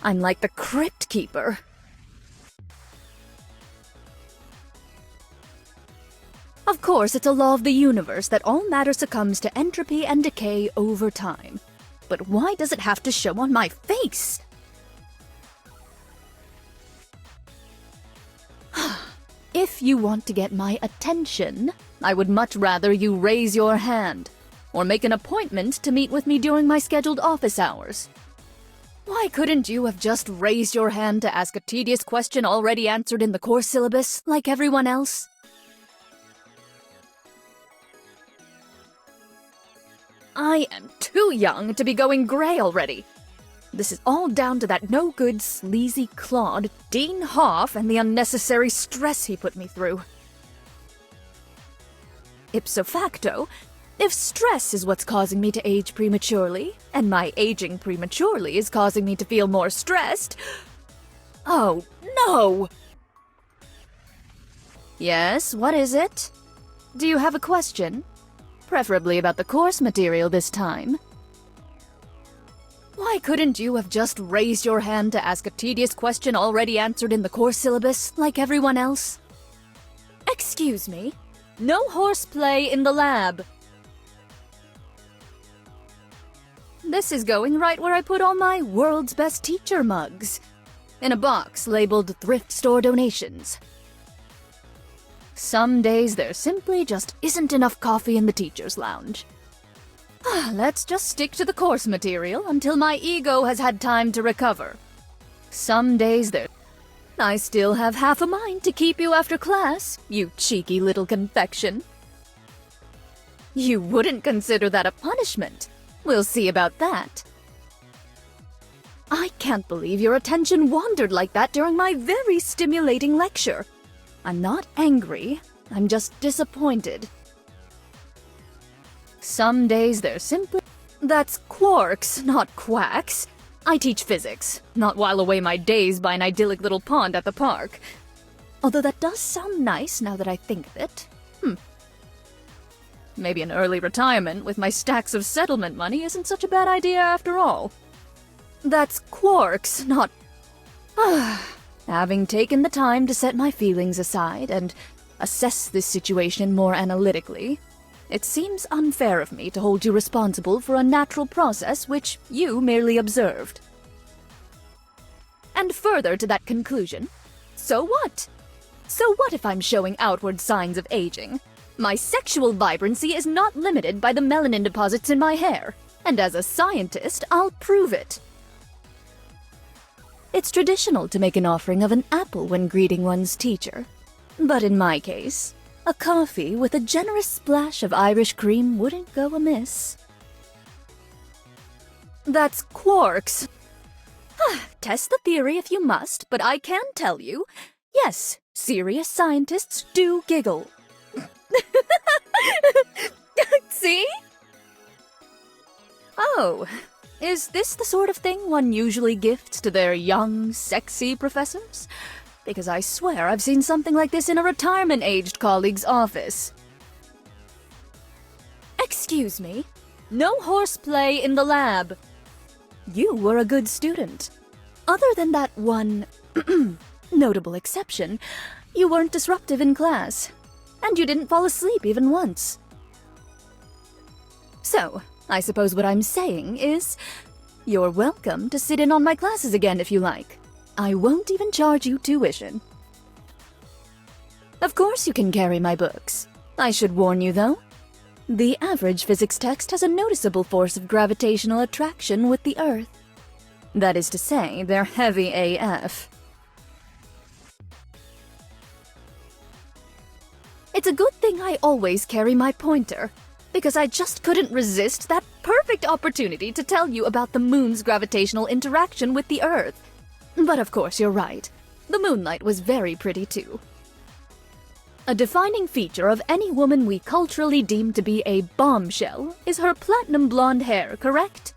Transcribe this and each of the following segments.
I'm like the Crypt Keeper. Of course, it's a law of the universe that all matter succumbs to entropy and decay over time. But why does it have to show on my face? If you want to get my attention, I would much rather you raise your hand, or make an appointment to meet with me during my scheduled office hours. Why couldn't you have just raised your hand to ask a tedious question already answered in the course syllabus, like everyone else? I am too young to be going gray already. This is all down to that no-good, sleazy Claude, Dean Hoff, and the unnecessary stress he put me through. Ipso facto, if stress is what's causing me to age prematurely, and my aging prematurely is causing me to feel more stressed... Oh, no! Yes, what is it? Do you have a question? Preferably about the course material this time. Why couldn't you have just raised your hand to ask a tedious question already answered in the course syllabus, like everyone else? Excuse me? No horseplay in the lab. This is going right where I put all my world's best teacher mugs. In a box labeled thrift store donations. Some days there simply just isn't enough coffee in the teacher's lounge. Let's just stick to the course material until my ego has had time to recover. Some days there... I still have half a mind to keep you after class, you cheeky little confection. You wouldn't consider that a punishment. We'll see about that. I can't believe your attention wandered like that during my very stimulating lecture. I'm not angry, I'm just disappointed. Some days they're simply... That's quarks, not quacks. I teach physics, not while away my days by an idyllic little pond at the park. Although that does sound nice now that I think of it. Maybe an early retirement with my stacks of settlement money isn't such a bad idea after all. That's quarks, not... Having taken the time to set my feelings aside and assess this situation more analytically, it seems unfair of me to hold you responsible for a natural process which you merely observed. And further to that conclusion, so what? So what if I'm showing outward signs of aging? My sexual vibrancy is not limited by the melanin deposits in my hair, and as a scientist, I'll prove it. It's traditional to make an offering of an apple when greeting one's teacher. But in my case, a coffee with a generous splash of Irish cream wouldn't go amiss. That's quarks. Test the theory if you must, but I can tell you, yes, serious scientists do giggle. See? Oh, is this the sort of thing one usually gifts to their young, sexy professors? Because I swear I've seen something like this in a retirement-aged colleague's office. Excuse me? No horseplay in the lab. You were a good student. Other than that one notable exception, you weren't disruptive in class. And you didn't fall asleep even once. So, I suppose what I'm saying is, you're welcome to sit in on my classes again if you like. I won't even charge you tuition. Of course you can carry my books. I should warn you though, the average physics text has a noticeable force of gravitational attraction with the Earth. That is to say, they're heavy AF. It's a good thing I always carry my pointer, because I just couldn't resist that perfect opportunity to tell you about the moon's gravitational interaction with the Earth. But of course you're right, the moonlight was very pretty too. A defining feature of any woman we culturally deem to be a bombshell is her platinum blonde hair, correct?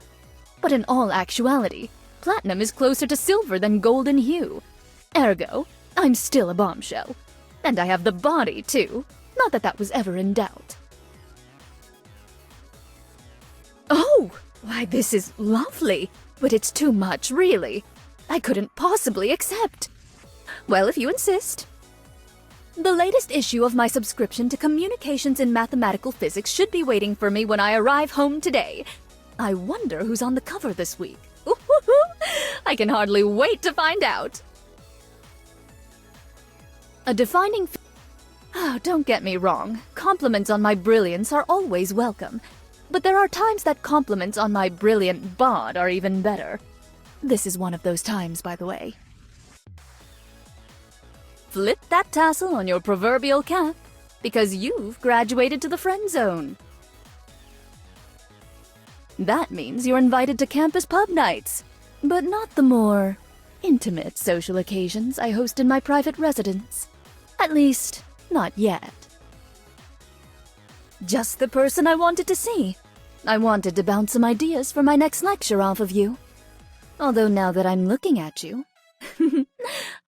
But in all actuality, platinum is closer to silver than golden hue. Ergo, I'm still a bombshell. And I have the body, too. Not that that was ever in doubt. Oh! Why, this is lovely. But it's too much, really. I couldn't possibly accept. Well, if you insist. The latest issue of my subscription to Communications in Mathematical Physics should be waiting for me when I arrive home today. I wonder who's on the cover this week. I can hardly wait to find out. A defining... Oh, don't get me wrong. Compliments on my brilliance are always welcome. But there are times that compliments on my brilliant bod are even better. This is one of those times, by the way. Flip that tassel on your proverbial cap, because you've graduated to the friend zone. That means you're invited to campus pub nights, but not the more intimate social occasions I host in my private residence. At least, not yet. Just the person I wanted to see. I wanted to bounce some ideas for my next lecture off of you. Although now that I'm looking at you,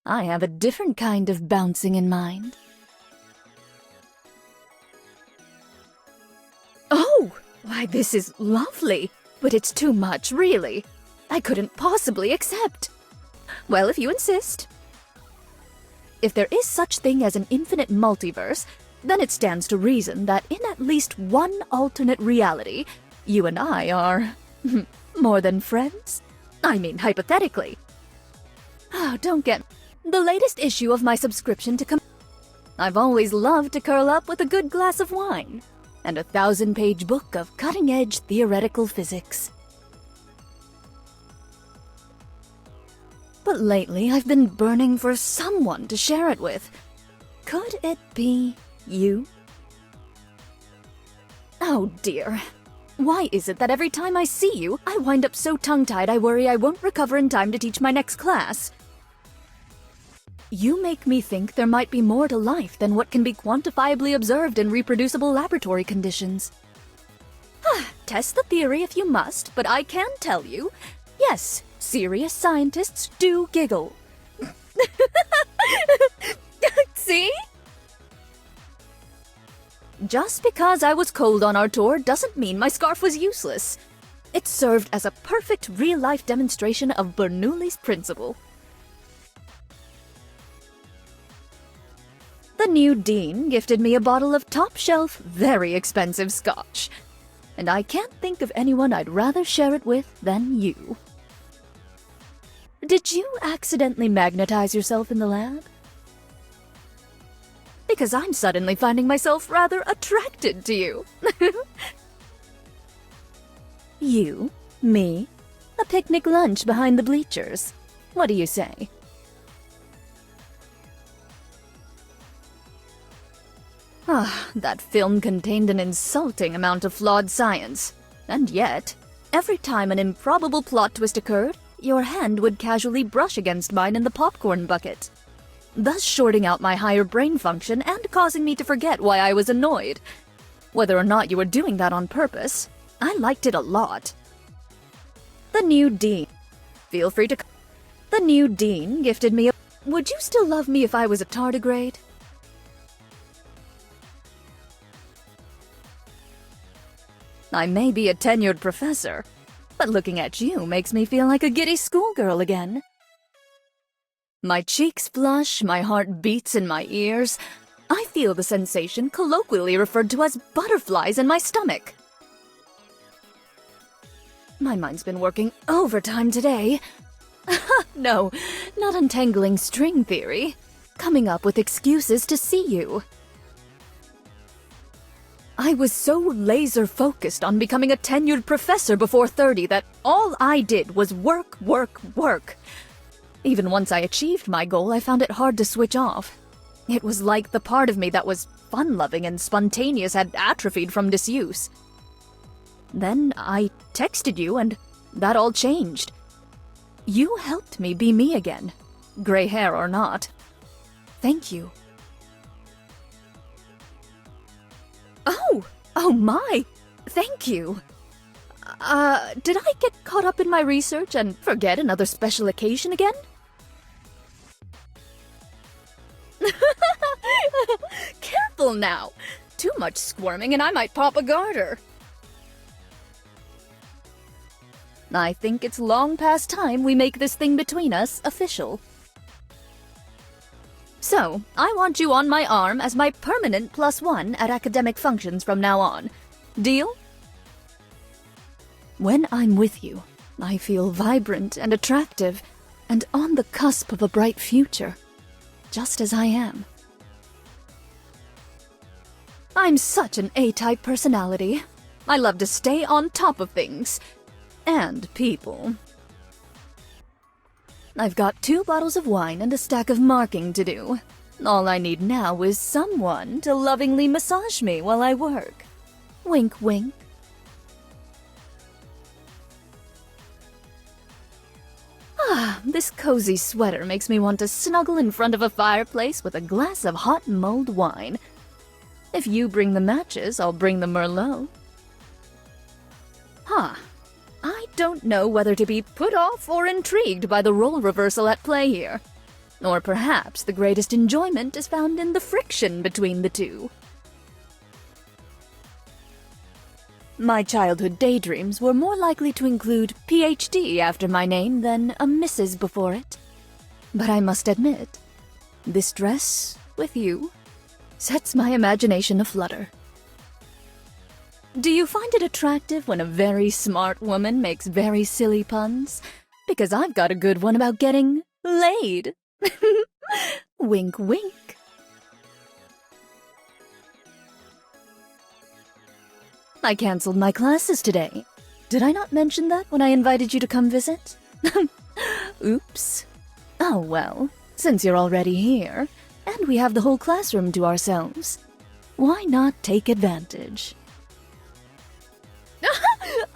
I have a different kind of bouncing in mind. Oh! Why, this is lovely. But it's too much, really. I couldn't possibly accept. Well, if you insist. If there is such thing as an infinite multiverse, then it stands to reason that in at least one alternate reality, you and I are more than friends. I mean, hypothetically. Oh, don't get... The latest issue of my subscription to I've always loved to curl up with a good glass of wine and a 1,000-page book of cutting-edge theoretical physics. But lately, I've been burning for someone to share it with. Could it be you? Oh dear. Why is it that every time I see you, I wind up so tongue-tied I worry I won't recover in time to teach my next class? You make me think there might be more to life than what can be quantifiably observed in reproducible laboratory conditions. Test the theory if you must, but I can tell you, yes, serious scientists do giggle. See? Just because I was cold on our tour doesn't mean my scarf was useless. It served as a perfect real-life demonstration of Bernoulli's principle. The new dean gifted me a bottle of top-shelf, very expensive scotch. And I can't think of anyone I'd rather share it with than you. Did you accidentally magnetize yourself in the lab? Because I'm suddenly finding myself rather attracted to you. You, me, a picnic lunch behind the bleachers. What do you say? That film contained an insulting amount of flawed science. And yet, every time an improbable plot twist occurred, your hand would casually brush against mine in the popcorn bucket, thus shorting out my higher brain function and causing me to forget why I was annoyed. Whether or not you were doing that on purpose, I liked it a lot. The new dean. Feel free to... The new dean gifted me a... Would you still love me if I was a tardigrade? I may be a tenured professor, but looking at you makes me feel like a giddy schoolgirl again. My cheeks flush, my heart beats in my ears. I feel the sensation colloquially referred to as butterflies in my stomach. My mind's been working overtime today. No, not untangling string theory. Coming up with excuses to see you. I was so laser-focused on becoming a tenured professor before 30 that all I did was work, work, work. Even once I achieved my goal, I found it hard to switch off. It was like the part of me that was fun-loving and spontaneous had atrophied from disuse. Then I texted you, and that all changed. You helped me be me again, gray hair or not. Thank you. Oh my! Thank you! Did I get caught up in my research and forget another special occasion again? Careful now! Too much squirming and I might pop a garter. I think it's long past time we make this thing between us official. So, I want you on my arm as my permanent +1 at academic functions from now on. Deal? When I'm with you, I feel vibrant and attractive, and on the cusp of a bright future, just as I am. I'm such an A-type personality. I love to stay on top of things. And people. I've got 2 bottles of wine and a stack of marking to do. All I need now is someone to lovingly massage me while I work. Wink, wink. Ah, this cozy sweater makes me want to snuggle in front of a fireplace with a glass of hot mulled wine. If you bring the matches, I'll bring the Merlot. Huh. I don't know whether to be put off or intrigued by the role reversal at play here. Or perhaps the greatest enjoyment is found in the friction between the two. My childhood daydreams were more likely to include PhD after my name than a Mrs. before it. But I must admit, this dress, with you, sets my imagination aflutter. Do you find it attractive when a very smart woman makes very silly puns? Because I've got a good one about getting laid. Wink, wink. I cancelled my classes today. Did I not mention that when I invited you to come visit? Oops. Oh well, since you're already here, and we have the whole classroom to ourselves, why not take advantage?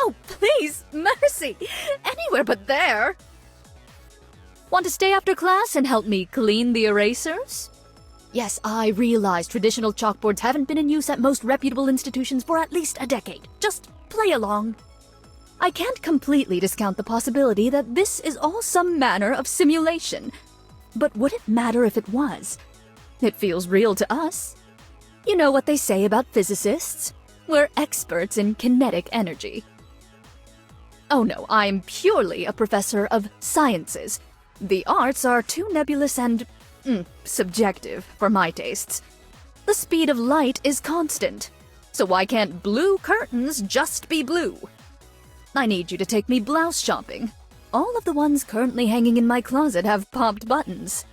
Oh, please, mercy! Anywhere but there! Want to stay after class and help me clean the erasers? Yes, I realize traditional chalkboards haven't been in use at most reputable institutions for at least a decade. Just play along. I can't completely discount the possibility that this is all some manner of simulation. But would it matter if it was? It feels real to us. You know what they say about physicists? We're experts in kinetic energy. Oh no, I'm purely a professor of sciences. The arts are too nebulous and subjective for my tastes. The speed of light is constant, so why can't blue curtains just be blue? I need you to take me blouse shopping. All of the ones currently hanging in my closet have popped buttons.